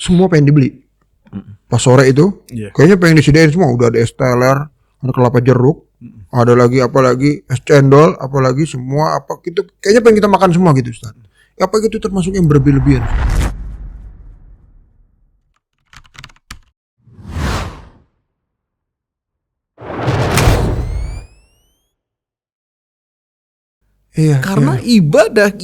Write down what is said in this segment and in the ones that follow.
semua pengen dibeli. Pas sore itu, kayaknya pengen disediain semua. Udah ada es teler, ada kelapa jeruk, ada lagi apalagi es cendol, apalagi semua apa gitu. Kayaknya pengen kita makan semua gitu, Ustaz. Apa gitu termasuk yang berlebihan? Iya, karena ibadah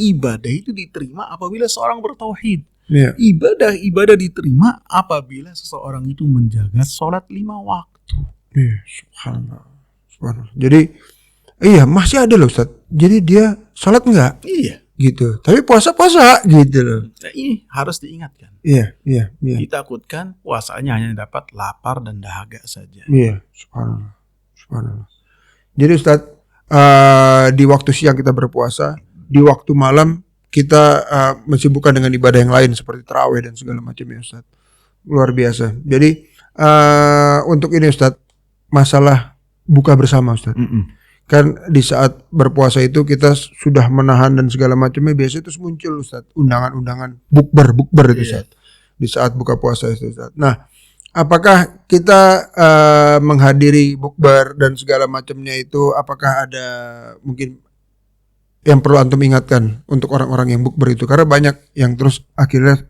itu diterima apabila seorang bertauhid. Iya. Ibadah diterima apabila seseorang itu menjaga sholat 5 waktu. Iya, subhanallah. Jadi iya masih ada loh Ustaz. Jadi dia sholat enggak? Iya. Gitu. Tapi puasa gitu loh. Nah, ini harus diingatkan. Iya. Ditakutkan puasanya hanya dapat lapar dan dahaga saja. Iya, subhanallah. Jadi Ustaz, di waktu siang kita berpuasa, di waktu malam kita mensibukkan dengan ibadah yang lain seperti tarawih dan segala macam ya Ustaz. Luar biasa. Jadi untuk ini Ustaz, masalah buka bersama Ustaz. Kan di saat berpuasa itu kita sudah menahan dan segala macamnya, biasanya terus muncul Ustaz undangan-undangan bukber itu Ustaz. Di saat buka puasa itu Ustaz. Nah, apakah kita menghadiri bukber dan segala macamnya itu, apakah ada mungkin yang perlu antum ingatkan untuk orang-orang yang bukber itu? Karena banyak yang terus akhirnya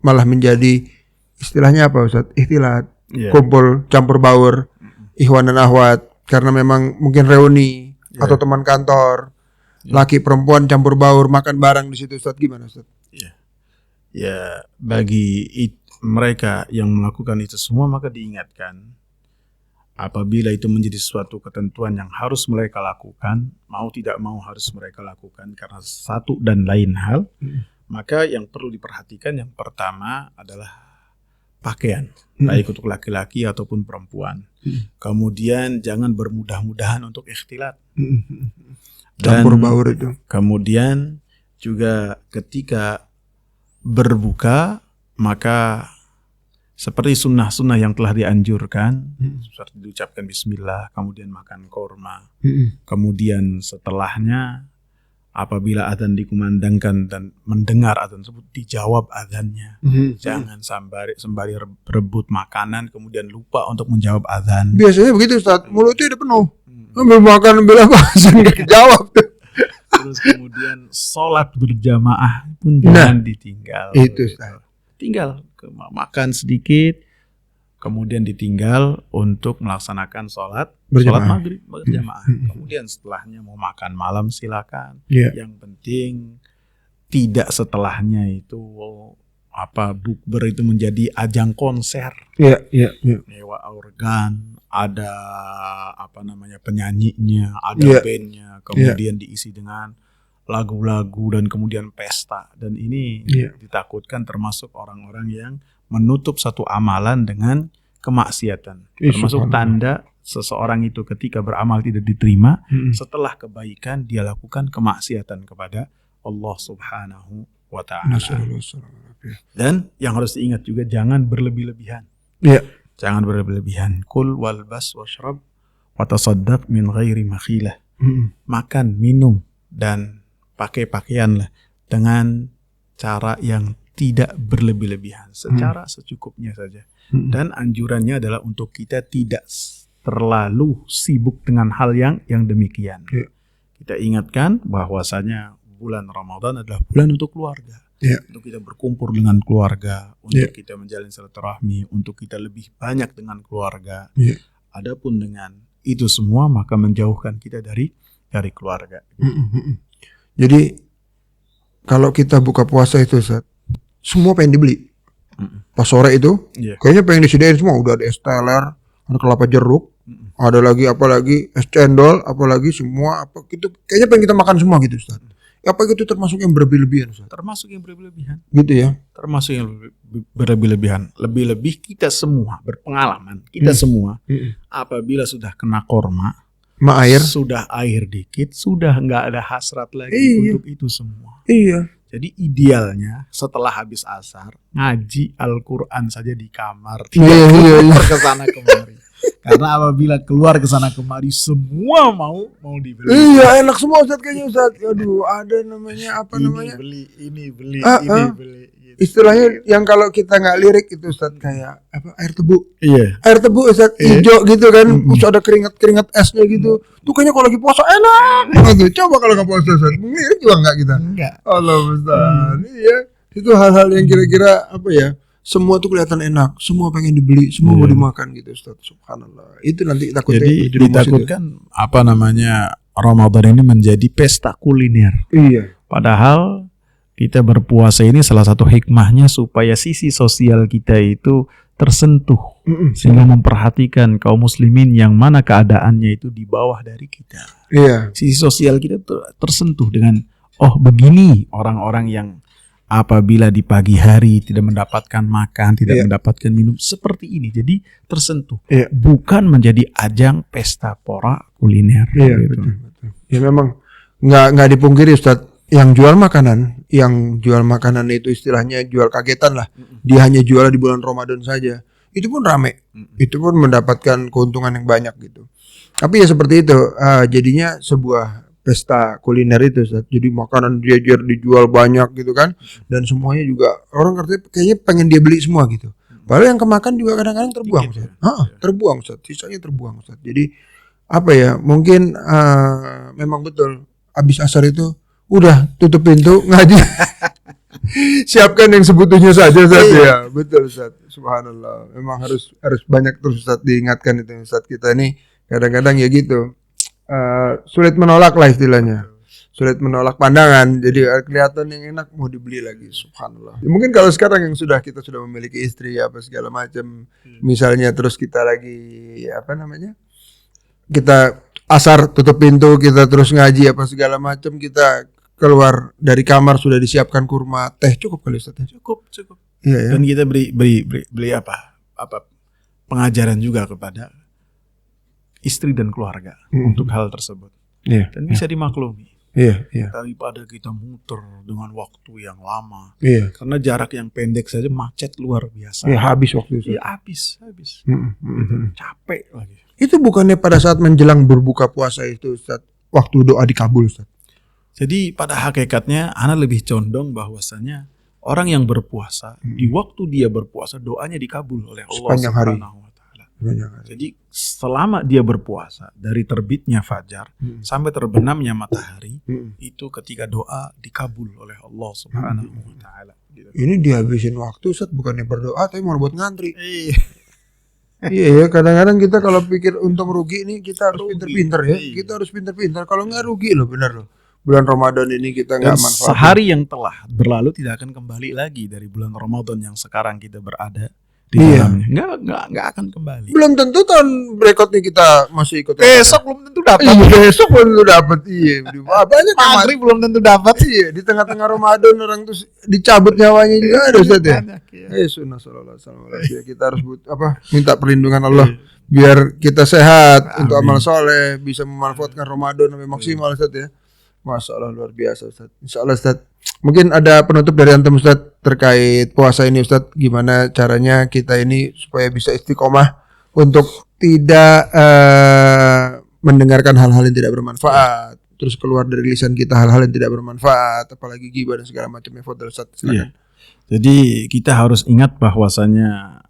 malah menjadi istilahnya apa Ustaz? Ikhtilat, kumpul, campur baur, ikhwan dan akhwat. Karena memang mungkin reuni atau teman kantor, laki perempuan campur baur, makan bareng di situ Ustaz. Gimana Ustaz? Ya, bagi mereka yang melakukan itu semua maka diingatkan, apabila itu menjadi suatu ketentuan yang harus mereka lakukan, mau tidak mau harus mereka lakukan karena satu dan lain hal, maka yang perlu diperhatikan yang pertama adalah pakaian, baik untuk laki-laki ataupun perempuan. Kemudian jangan bermudah-mudahan untuk ikhtilat. Campur baur itu. Kemudian juga ketika berbuka, maka seperti sunnah-sunnah yang telah dianjurkan, seperti diucapkan bismillah, kemudian makan korma, kemudian setelahnya apabila adzan dikumandangkan dan mendengar adzan tersebut dijawab adzannya. Jangan sembari berebut makanan kemudian lupa untuk menjawab adzan. Biasanya begitu Ustaz, mulutnya udah penuh. Ambil makan bila adzan enggak dijawab tuh. Terus kemudian sholat berjamaah pun jangan ditinggal. Itu Ustaz. Tinggal makan sedikit, kemudian ditinggal untuk melaksanakan sholat maghrib berjamaah. Kemudian setelahnya mau makan malam silakan. Yang penting tidak setelahnya itu bukber itu menjadi ajang konser. Nyewa organ, ada penyanyinya, ada bandnya, kemudian diisi dengan lagu-lagu dan kemudian pesta. Dan ini ditakutkan termasuk orang-orang yang menutup satu amalan dengan kemaksiatan. Termasuk tanda seseorang itu ketika beramal tidak diterima, setelah kebaikan dia lakukan kemaksiatan kepada Allah Subhanahu wa ta'ala. Dan yang harus diingat juga jangan berlebih-lebihan. Jangan berlebih-lebihan. Kul walbas washrab wa tasaddaq min ghairi makhilah. Makan, minum dan pakai pakaianlah dengan cara yang tidak berlebih-lebihan, secara secukupnya saja. Dan anjurannya adalah untuk kita tidak terlalu sibuk dengan hal yang demikian. Kita ingatkan bahwasanya bulan Ramadan adalah bulan untuk keluarga. Untuk kita berkumpul dengan keluarga, untuk kita menjalin silaturahmi, untuk kita lebih banyak dengan keluarga. Adapun dengan itu semua maka menjauhkan kita dari keluarga. Jadi kalau kita buka puasa itu Ustaz, semua pengen dibeli. Pas sore itu, kayaknya pengen disediain semua. Udah ada es teler, ada kelapa jeruk, ada lagi apalagi es cendol, apalagi semua apa gitu. Kayaknya pengen kita makan semua gitu Ustaz. Apa gitu termasuk yang berlebih-lebihan Ustaz? Termasuk yang berlebih-lebihan. Gitu ya. Termasuk yang berlebih-lebihan. Lebih-lebih kita semua berpengalaman. Kita semua apabila sudah kena korma, air, sudah air dikit, sudah nggak ada hasrat lagi untuk itu semua. Jadi idealnya setelah habis asar ngaji Al-Quran saja di kamar, tidak kesana kemari. Karena apabila keluar kesana kemari semua mau dibeli. Enak semua Ustaz kayaknya Ustaz. Aduh, ada namanya apa namanya? Ini beli. Istilahnya yang kalau kita nggak lirik itu Ustaz kayak apa air tebu. Iya. Air tebu Ustaz hijau gitu kan, terus ada keringat esnya gitu. Tuh kayaknya kalau lagi puasa enak banget. Coba kalau nggak puasa Ustaz, lirik juga nggak kita. Enggak. Allah Ustaz. Iya, itu hal-hal yang kira-kira apa ya? Semua tuh kelihatan enak, semua pengen dibeli, semua mau dimakan gitu Ustaz. Subhanallah. Itu nanti takutnya Jadi berjerumus ditakutkan apa namanya Ramadan ini menjadi pesta kuliner. Iya. Padahal kita berpuasa ini salah satu hikmahnya supaya sisi sosial kita itu tersentuh. Sehingga memperhatikan kaum muslimin yang mana keadaannya itu di bawah dari kita. Iya. Sisi sosial kita tersentuh dengan oh begini orang-orang yang apabila di pagi hari tidak mendapatkan makan, tidak mendapatkan minum seperti ini. Jadi tersentuh. Bukan menjadi ajang pesta pora kuliner. Iya, gitu. betul. Ya memang nggak dipungkiri Ustaz, yang jual makanan itu istilahnya jual kagetan lah. Dia hanya jual di bulan Ramadan saja. Itu pun rame. Itu pun mendapatkan keuntungan yang banyak gitu. Tapi ya seperti itu, jadinya sebuah pesta kuliner itu Ustaz. Jadi makanan dia dijual banyak gitu kan, dan semuanya juga orang kayaknya pengen dia beli semua gitu. Padahal yang kemakan juga kadang-kadang terbuang Ustaz. Terbuang Ustaz, sisanya terbuang Ustaz. Jadi apa ya, mungkin memang betul habis asar itu udah tutup pintu ngaji. Siapkan yang sebutunya saja Ustaz ya. Betul Ustaz. Subhanallah. Memang harus banyak terus Ustaz diingatkan itu Ustaz, kita nih kadang-kadang ya gitu. Sulit menolak lah istilahnya, sulit menolak pandangan. Jadi kelihatan yang enak mau dibeli lagi. Subhanallah. Ya, mungkin kalau sekarang yang kita sudah memiliki istri apa segala macam, misalnya terus kita lagi apa namanya, kita asar tutup pintu, kita terus ngaji apa segala macam, kita keluar dari kamar sudah disiapkan kurma, teh cukup kali Ustaz? Cukup. Iya, ya. Dan kita beri apa pengajaran juga kepada istri dan keluarga untuk hal tersebut. Dan bisa dimaklumi. Daripada kita muter dengan waktu yang lama. Karena jarak yang pendek saja macet luar biasa. Habis waktu itu. Habis. Capek lagi. Itu bukannya pada saat menjelang berbuka puasa itu Ustaz, waktu doa dikabul Ustaz? Jadi pada hakikatnya ana lebih condong bahwasanya orang yang berpuasa di waktu dia berpuasa doanya dikabul oleh Allah sepanjang hari. Subhanahu wa taala. Jadi selama dia berpuasa dari terbitnya fajar sampai terbenamnya matahari, itu ketika doa dikabul oleh Allah Subhanahu wa taala. Ini dihabisin waktu Ustaz, bukannya berdoa tapi mau buat ngantri. Iya ya, kadang-kadang kita kalau pikir untung rugi nih kita harus pinter-pinter ya. Kita harus pinter-pinter, kalau nggak rugi loh, benar loh. Bulan Ramadan ini kita nggak manfaat. Sehari yang telah berlalu tidak akan kembali lagi dari bulan Ramadan yang sekarang kita berada di dalamnya. Nggak akan kembali. Belum tentu tahun berikutnya kita masih ikut. Besok belum tentu dapat. Besok belum tentu dapat. Banyak Maghrib belum tentu dapat. Di tengah-tengah Ramadan orang tuh dicabut nyawanya juga ada Ustaz ya. Sunnah sallallahu alaihi wasallam. Kita harus minta perlindungan Allah biar kita sehat. Amin. Untuk amal soleh, bisa memanfaatkan Ramadan sampai maksimal Ustaz ya. Masya Allah, luar biasa Ustaz. Insya Allah Ustaz, mungkin ada penutup dari antum Ustaz terkait puasa ini Ustaz. Gimana caranya kita ini supaya bisa istiqomah untuk tidak mendengarkan hal-hal yang tidak bermanfaat, terus keluar dari lisan kita hal-hal yang tidak bermanfaat, apalagi ghibah dan segala macamnya. Fadhil Ustaz, silakan. Jadi kita harus ingat bahwasanya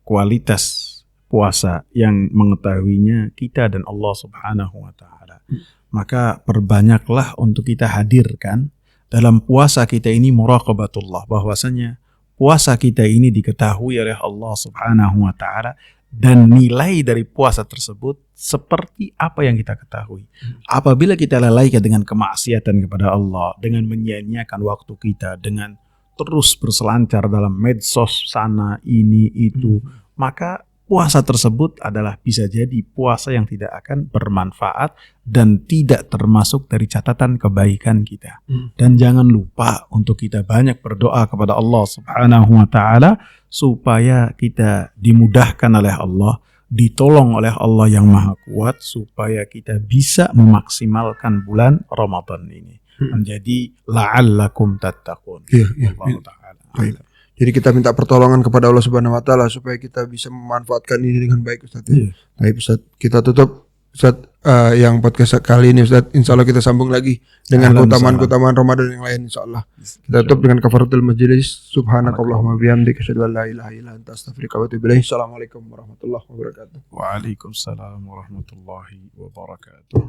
kualitas puasa yang mengetahuinya kita dan Allah Subhanahu wa taala. Maka perbanyaklah untuk kita hadirkan dalam puasa kita ini muraqabatullah, bahwasanya puasa kita ini diketahui oleh Allah Subhanahu wa taala dan nilai dari puasa tersebut seperti apa yang kita ketahui. Apabila kita lalaikan dengan kemaksiatan kepada Allah, dengan menyia-nyiakan waktu kita, dengan terus berselancar dalam medsos sana ini itu, maka puasa tersebut adalah bisa jadi puasa yang tidak akan bermanfaat dan tidak termasuk dari catatan kebaikan kita. Dan jangan lupa untuk kita banyak berdoa kepada Allah Subhanahu wa taala supaya kita dimudahkan oleh Allah, ditolong oleh Allah yang Maha Kuat supaya kita bisa memaksimalkan bulan Ramadan ini menjadi la'allakum tattaqun. Allah taala. Jadi kita minta pertolongan kepada Allah Subhanahu wa taala supaya kita bisa memanfaatkan ini dengan baik Ustaz. Baik Ustaz, kita tutup Ustaz, yang podcast kali ini Ustaz, insya Allah kita sambung lagi dengan keutamaan-keutamaan Ramadan yang lain insya Allah. Kita tutup dengan kafaratul majelis. Subhanakallahumma bihamdika asyhadu an la ilaha illa anta astaghfiruka wa atubu ilaik. Assalamualaikum warahmatullahi wabarakatuh. Waalaikumsalam warahmatullahi wabarakatuh.